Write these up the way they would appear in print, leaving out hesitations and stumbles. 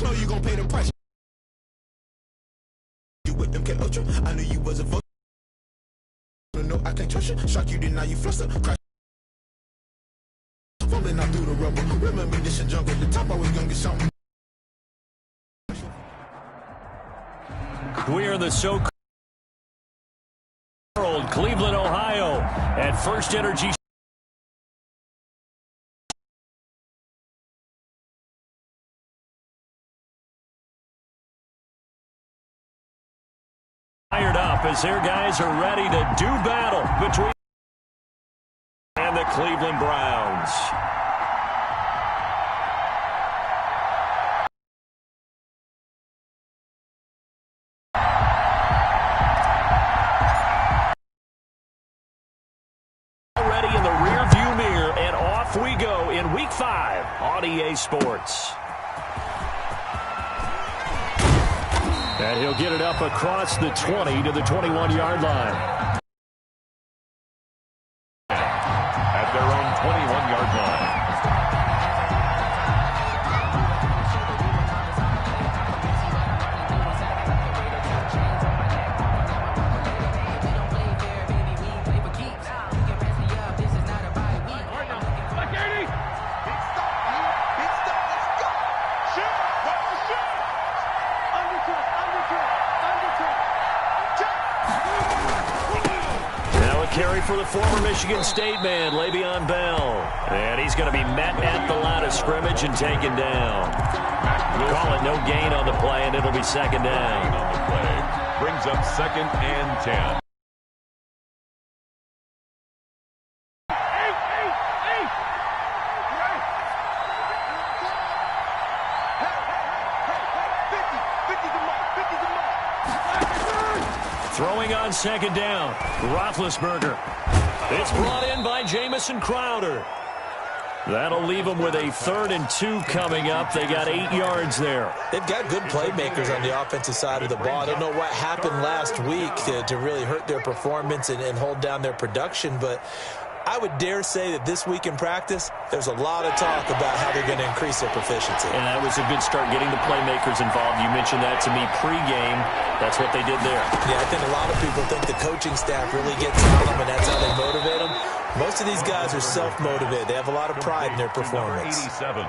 Just know you gon' pay the price. You with them, Ultra. I knew you was a vote. No, I can't trust you. Shock you, then now you fluster. Crash. Falling out through the rubber. Remember this a jungle. The top always gonna get something. We're in the so-called Cleveland, Ohio, at First Energy. Fired up as their guys are ready to do battle between and the Cleveland Browns. Already in the rear-view mirror, and off we go in Week 5 on EA Sports. And he'll get it up across the 20 to the 21-yard line. At their own 21-yard line. Carry for the former Michigan State man, Le'Veon Bell. And he's going to be met at the line of scrimmage and taken down. We'll call it no gain on the play, and it'll be second down. On the play. Brings up 2nd and 10. Throwing on second down, Roethlisberger. It's brought in by Jamison Crowder. That'll leave them with a 3rd and 2 coming up. They got 8 yards there. They've got good playmakers on the offensive side of the ball. I don't know what happened last week to really hurt their performance and hold down their production, but I would dare say that this week in practice, there's a lot of talk about how they're going to increase their proficiency. And that was a good start, getting the playmakers involved. You mentioned that to me pregame. That's what they did there. Yeah, I think a lot of people think the coaching staff really gets on them, and that's how they motivate them. Most of these guys are self-motivated. They have a lot of pride in their performance. 87.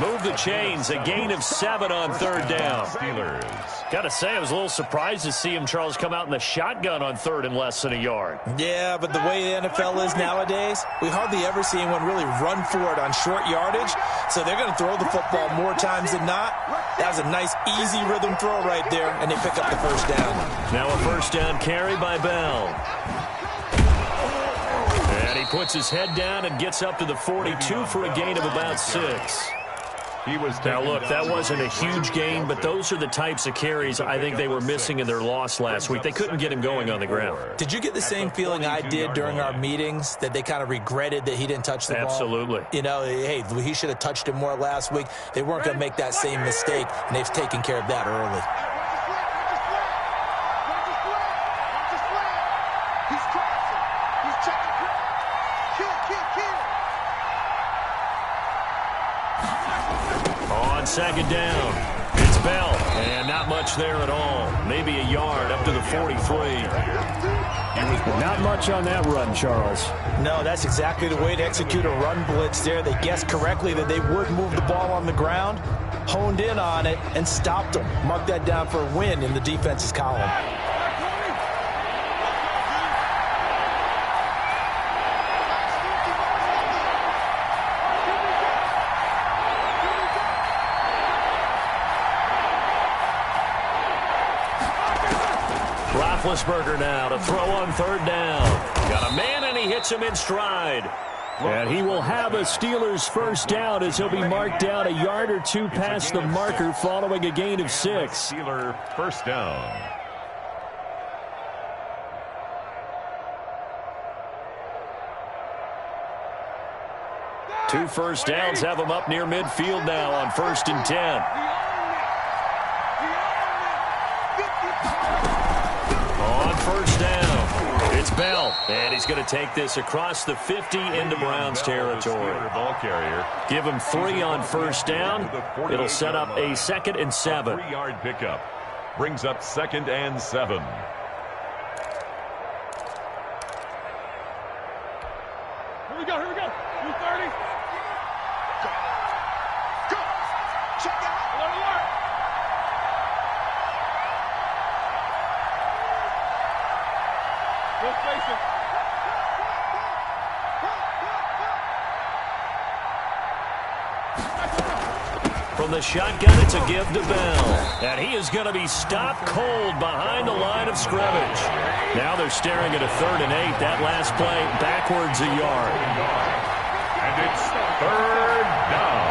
Move the chains, a gain of 7 on 3rd down. Steelers. Got to say, I was a little surprised to see him, Charles, come out in the shotgun on 3rd and less than a yard. Yeah, but the way the NFL is nowadays, we hardly ever see anyone really run for it on short yardage. So they're going to throw the football more times than not. That was a nice, easy rhythm throw right there, and they pick up the 1st down. Now a 1st down carry by Bell. And he puts his head down and gets up to the 42 for a gain of about 6. Now, look, that wasn't a huge gain, but those are the types of carries I think they were missing in their loss last week. They couldn't get him going on the ground. Did you get the same feeling I did during our meetings, that they kind of regretted that he didn't touch the ball? Absolutely. You know, hey, he should have touched it more last week. They weren't going to make that same mistake, and they've taken care of that early. On 2nd down, it's Bell, and not much there at all. Maybe a yard up to the 43. Not much on that run, Charles. No, that's exactly the way to execute a run blitz there. They guessed correctly that they would move the ball on the ground, honed in on it, and stopped them. Mark that down for a win in the defense's column. Roethlisberger now to throw on 3rd down. Got a man, and he hits him in stride. And he will have a Steelers 1st down as he'll be marked down a yard or 2 past the marker following a gain of 6. Steeler 1st down. Two 1st downs have him up near midfield now on 1st and 10. On 1st down, it's Bell. And he's going to take this across the 50 into Browns territory. Ball carrier. Give him 3 on first down. It'll set up a 2nd and 7. 3-yard pickup. Brings up 2nd and 7. Here we go. 230. Go. Check out. Alert. Go spacing. From the shotgun, it's a give to Bell. And he is going to be stopped cold behind the line of scrimmage. Now they're staring at a 3rd and 8. That last play backwards a yard. And it's 3rd down.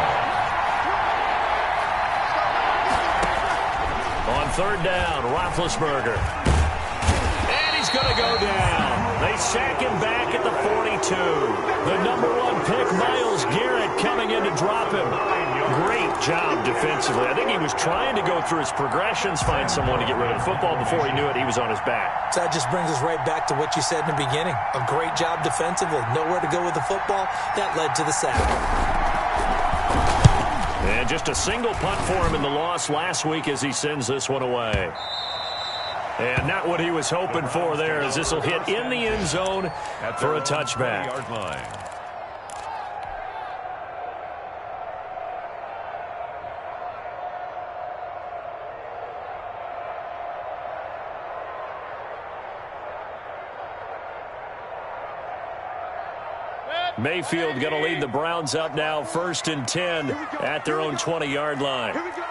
On 3rd down, Roethlisberger. And he's going to go down. They sack him back at the 42. The number 1 pick, Myles Garrett, coming in to drop him. Great job defensively. I think he was trying to go through his progressions, find someone to get rid of the football. Before he knew it, he was on his back. So that just brings us right back to what you said in the beginning. A great job defensively. Nowhere to go with the football. That led to the sack. And just a single punt for him in the loss last week as he sends this one away. And not what he was hoping for there, as this will hit in the end zone for a touchback. 20-yard line. Mayfield going to lead the Browns up now, 1st and 10 at their own 20-yard line. Here we go.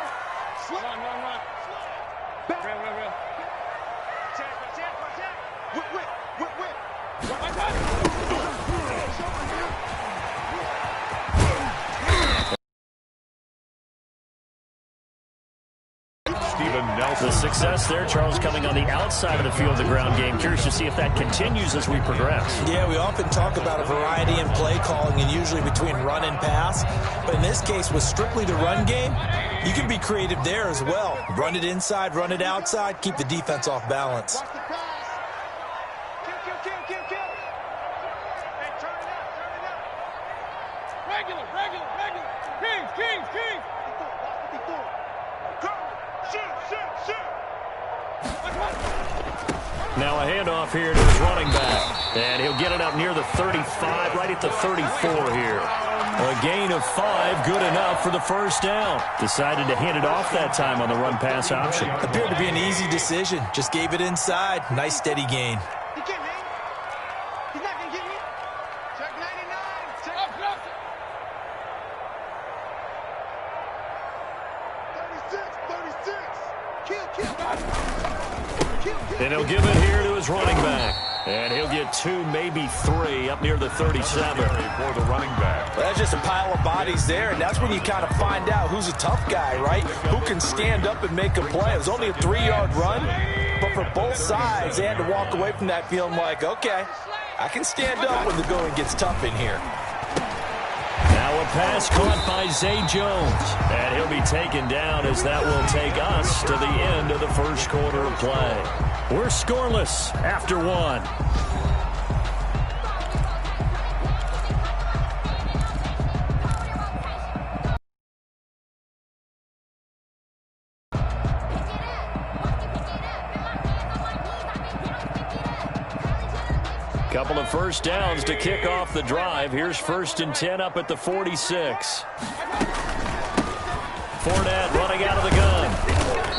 Run. Back. Real. Check. Whip. The success there, Charles, coming on the outside of the field, the ground game. Curious to see if that continues as we progress. Yeah, we often talk about a variety in play calling and usually between run and pass. But in this case, with strictly the run game, you can be creative there as well. Run it inside, run it outside, keep the defense off balance. Watch the pass. Kill. Hey, turn it up. Regular. Kings. Shoot. Now a handoff here to his running back. And he'll get it up near the 35, right at the 34 here. A gain of 5, good enough for the 1st down. Decided to hand it off that time on the run-pass option. Appeared to be an easy decision. Just gave it inside. Nice, steady gain. He can't hang. He's not going to get me. Check 99. Check up. 36. Kill. And he'll give it here to his running back. And he'll get 2, maybe 3, up near the 37. For the running back. Well, that's just a pile of bodies there, and that's when you kind of find out who's a tough guy, right? Who can stand up and make a play. It was only a 3-yard run, but for both sides, they had to walk away from that feeling like, okay, I can stand up when the going gets tough in here. Now a pass caught by Zay Jones. And he'll be taken down as that will take us to the end of the 1st quarter of play. We're scoreless after 1. Couple of 1st downs to kick off the drive. Here's 1st and 10 up at the 46. Fournette running out of the gun.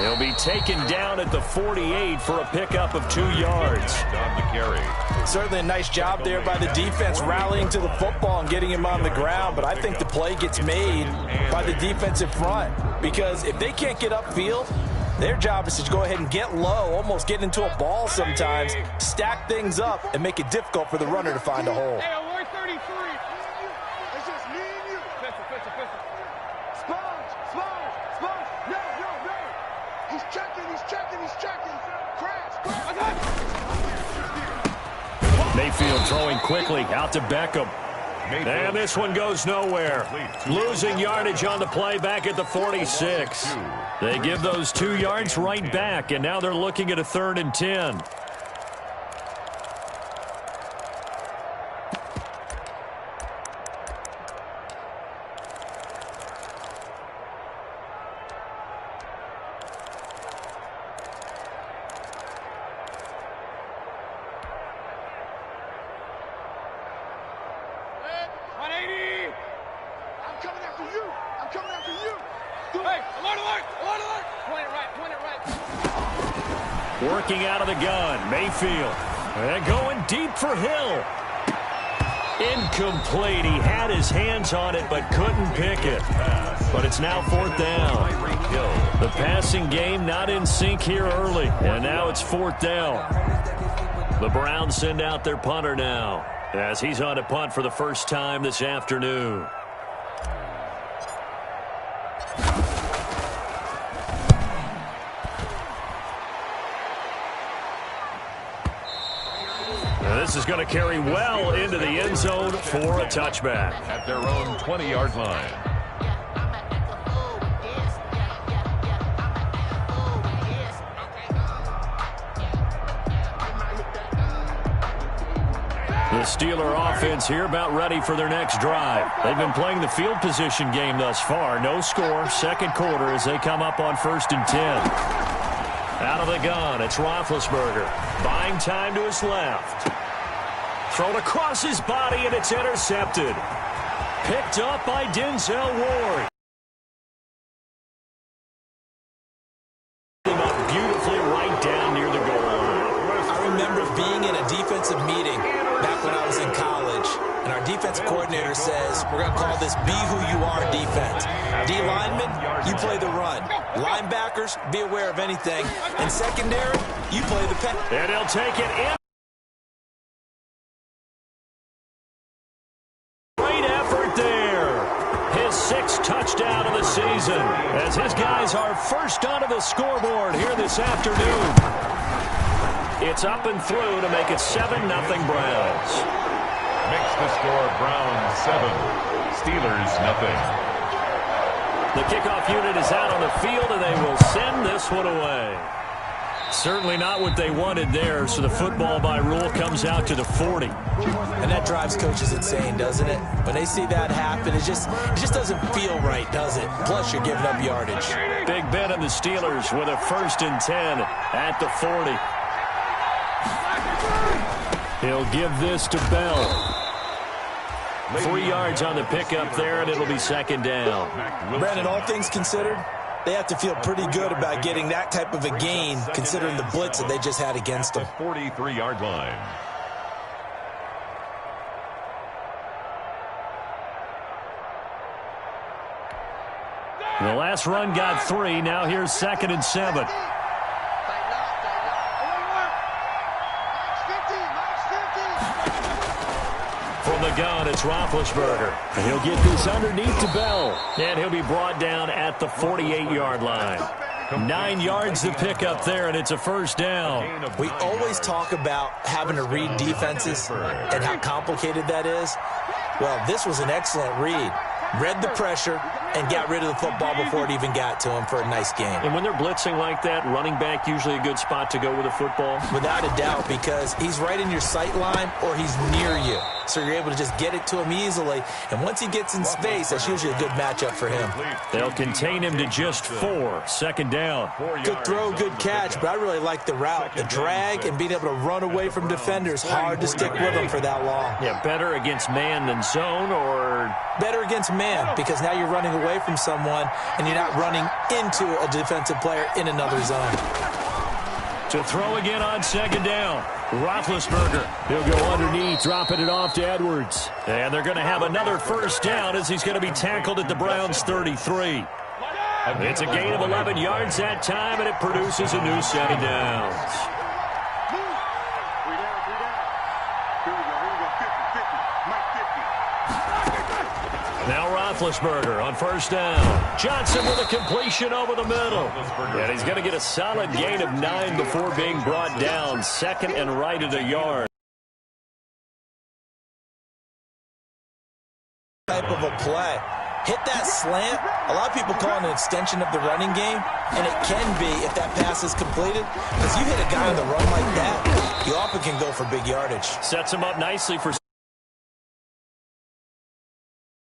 He'll be taken down at the 48 for a pickup of 2 yards. Down the carry. Certainly a nice job there by the defense rallying to the football and getting him on the ground, but I think the play gets made by the defensive front because if they can't get upfield, their job is to go ahead and get low, almost get into a ball sometimes, stack things up, and make it difficult for the runner to find a hole. Hey, 133. It's just me and you. Pistol. Sponge. No. He's checking. Crash. Mayfield throwing quickly out to Beckham. And this one goes nowhere. Losing yardage on the play back at the 46. They give those 2 yards right back, and now they're looking at a 3rd and 10. Working out of the gun, Mayfield. And going deep for Hill. Incomplete. He had his hands on it but couldn't pick it. But it's now 4th down. The passing game not in sync here early. And now it's 4th down. The Browns send out their punter now as he's on to punt for the first time this afternoon. This is going to carry well into the end zone for a touchback. At their own 20-yard line. The Steeler offense here about ready for their next drive. They've been playing the field position game thus far. No score, second quarter as they come up on 1st and 10. Out of the gun, it's Roethlisberger. Buying time to his left. Thrown across his body, and it's intercepted. Picked up by Denzel Ward. Him up beautifully right down near the goal line. I remember being in a defensive meeting back when I was in college, and our defensive coordinator says, we're going to call this be who you are defense. D linemen, you play the run. Linebackers, be aware of anything. And secondary, you play the pass. And he'll take it in. Great effort there. His 6th touchdown of the season as his guys are first onto the scoreboard here this afternoon. It's up and through to make it 7-0 Browns. Makes the score Browns 7, Steelers nothing. The kickoff unit is out on the field, and they will send this one away. Certainly not what they wanted there, so the football by rule comes out to the 40. And that drives coaches insane, doesn't it? When they see that happen, it just doesn't feel right, does it? Plus, you're giving up yardage. Big Ben and the Steelers with a 1st and 10 at the 40. He'll give this to Bell. 3 yards on the pickup there, and it'll be 2nd down. Brandon, all things considered, they have to feel pretty good about getting that type of a gain, considering the blitz that they just had against them. The 43-yard line. The last run got 3. Now here's 2nd and 7. From the gun, it's Roethlisberger. He'll get this underneath to Bell. And he'll be brought down at the 48-yard line. 9 yards to pick up there, and it's a 1st down. We always talk about having to read defenses and how complicated that is. Well, this was an excellent read. Read the pressure and got rid of the football before it even got to him for a nice game. And when they're blitzing like that, running back usually a good spot to go with a football? Without a doubt, because he's right in your sight line or he's near you. So you're able to just get it to him easily. And once he gets in space, that's usually a good matchup for him. They'll contain him to just 4. 2nd down. Good throw, good catch, but I really like the route. The drag and being able to run away from defenders. Hard to stick with them for that long. Yeah, better against man than zone, or better against man, because now you're running away from someone and you're not running into a defensive player in another zone. To throw again on 2nd down. Roethlisberger. He'll go underneath, dropping it off to Edwards. And they're going to have another 1st down as he's going to be tackled at the Browns' 33. It's a gain of 11 yards that time, and it produces a new set of downs. Now Roethlisberger on 1st down. Johnson with a completion over the middle. And he's going to get a solid gain of 9 before being brought down. 2nd and right at a yard. Type of a play. Hit that slant. A lot of people call it an extension of the running game, and it can be if that pass is completed. Because you hit a guy on the run like that, you often can go for big yardage. Sets him up nicely for